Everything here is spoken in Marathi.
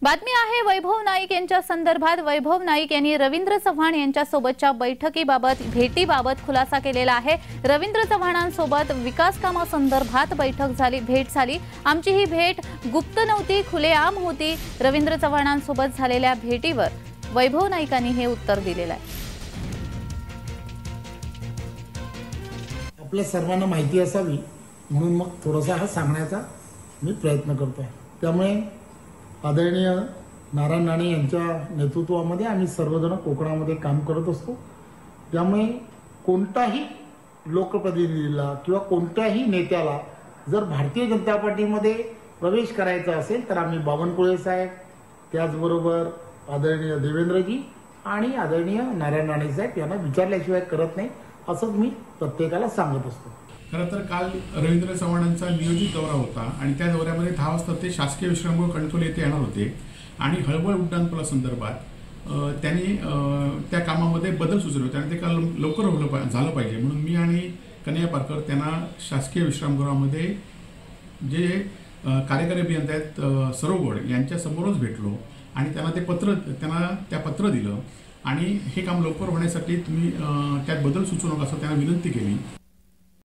बातमी आहे वैभव नाईक यांच्या संदर्भात। वैभव नाईक यांनी रवींद्र चव्हाण यांच्या सोबतच्या बैठकीबाबत भेटीबाबत खुलासा केलेला आहे। रवींद्र चव्हाणांसोबत विकास कामासंदर्भात भेट झाली। आमची ही भेट गुप्त नव्हती, खुलेआम होती। रवींद्र चव्हाणांसोबत झालेल्या भेटीवर वैभव नाईकांनी हे उत्तर दिलेलं आहे। आपल्या सर्वांना माहिती असावी म्हणून मग थोडासा हा सांगण्याचा मी प्रयत्न करतोय। त्यामुळे आदरणीय नारायण राणे यांच्या नेतृत्वामध्ये आम्ही सर्वजण कोकणामध्ये काम करत असतो। त्यामुळे कोणताही लोकप्रतिनिधीला किंवा कोणत्याही नेत्याला जर भारतीय जनता पार्टीमध्ये प्रवेश करायचा असेल तर आम्ही बावनकुळे साहेब, त्याचबरोबर आदरणीय देवेंद्रजी आणि आदरणीय नारायण राणे साहेब यांना विचारल्याशिवाय करत नाही, असंच मी प्रत्येकाला सांगत असतो। खरं तर काल रवींद्र चव्हाणांचा नियोजित दौरा होता आणि त्या दौऱ्यामध्ये 10 वाजता ते शासकीय विश्रामगृह कणकवली येथे येणार होते आणि हळवळ उड्डाणपुलासंदर्भात त्यांनी त्या कामामध्ये बदल सुचवले होते आणि ते काल लवकर झालं पाहिजे म्हणून मी आणि कन्हैया पारकर त्यांना शासकीय विश्रामगृहामध्ये जे कार्यकारी अभियंता आहेत सरोगड यांच्या समोरच भेटलो आणि त्यांना पत्र दिलं आणि हे काम लवकर होण्यासाठी तुम्ही त्यात बदल सुचवू नका असं त्यांना विनंती केली।